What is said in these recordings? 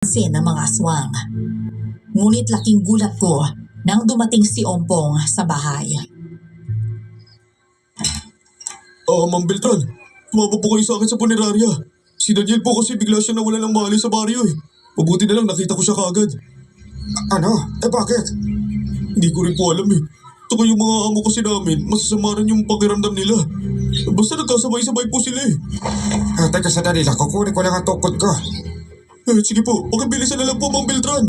napapansin ng mga aswang. Ngunit laking gulat ko nang dumating si Ompong sa bahay. Ma'am Beltran, tumama po kayo sa akin sa punerarya. Si Daniel po kasi bigla siya nawala ng mali sa baryo eh. Mabuti na lang nakita ko siya kaagad. Ano? Bakit? Hindi ko rin po alam eh. Tsaka yung mga amo kasi namin, masasama rin yung pakiramdam nila. Basta nagkasabay-sabay po sila eh. Teka sandali lang, kukunin ko lang ang tukod ko. Sige po, pakibilisan na lang po, Ma'am Beltran.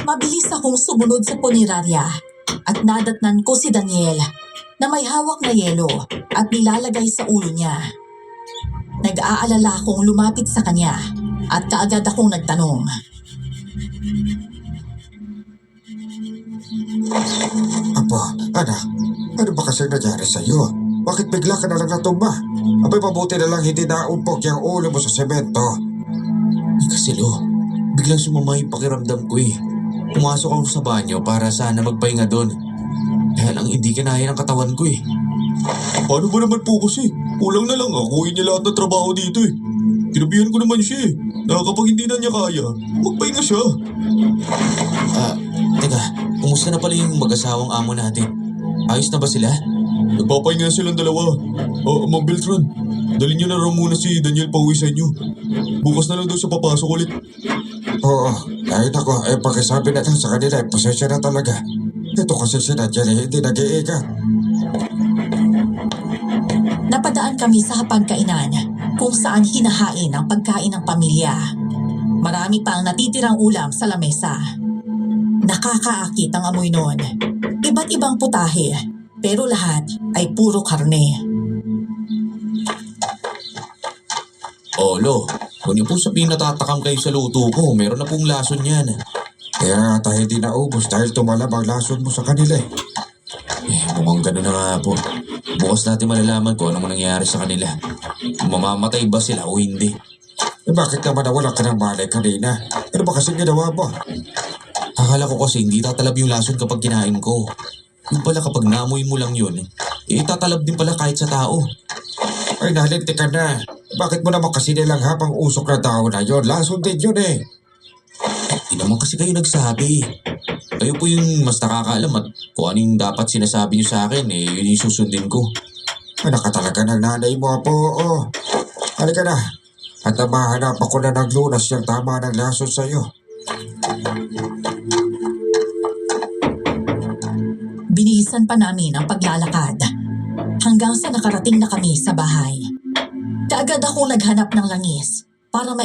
Mabilis akong sumunod sa punerarya at nadatnan ko si Daniel na may hawak na yelo at nilalagay sa ulo niya. Nag-aalala akong lumapit sa kanya at kaagad akong nagtanong. Apo, ano ba kasi nangyari sa'yo? Bakit bigla ka na lang natumba? Abay, mabuti na lang hindi naumpok yung ulo mo sa semento. Kasi biglang sumama yung pakiramdam ko eh. Pumasok ako sa banyo para sana magpahinga doon. Kaya lang hindi kinaya ng katawan ko eh. Paano ba naman po kasi? Kulang na lang akuin niya lahat ng trabaho dito eh. Kinabihan ko naman siya eh. Na kapag hindi na niya kaya, magpahinga siya. Teka, kumusta na pala yung mag-asawang amo natin? Ayos na ba sila? Nagpapahinga silang dalawa. Ma'am Beltran, dalhin niyo na raw muna si Daniel pauwi sa inyo. Bukas na lang daw siya papasok ulit. Oo, kahit ako, pakisabi na lang sa kanila, pasensya na talaga. Ito kasi si Daniel, hindi nag-iiga. Napadaan kami sa hapagkainan kung saan hinahain ang pagkain ng pamilya. Marami pang natitirang ulam sa lamesa. Nakakaakit ang amoy noon. Iba't ibang putahe, pero lahat ay puro karne. Lo, kung niyo po sabihin natatakam kayo sa luto ko, meron na pong lason yan. Kaya tayo hindi naubos dahil tumalab ang lason mo sa kanila eh. Mukhang gano'n na nga po. Bukas natin malalaman kung anong nangyayari sa kanila. Kung mamamatay ba sila o hindi. Bakit naman nawala ka ng malay kanina? Ano ba kasi ginawa mo? Akala ko kasi hindi tatalab yung lason kapag kinain ko. Yung pala kapag naamoy mo lang yun, tatalab din pala kahit sa tao. Ay, nalinti ka na. Bakit mo naman kasi nilanghap ang usok na tao na yun? Lason din yun eh. Hindi naman kasi kayo nagsabi. Kayo po yung mas nakakaalam at kung ano yung dapat sinasabi niyo sa akin, yun yung susundin ko. Anak ka talaga ng nanay mo po. Halika na. At mahanap ako na ng lunas yung tama ng lason sa'yo. Binihisan pa namin ang paglalakad hanggang sa nakarating na kami sa bahay. Kaagad ako naghanap ng langis para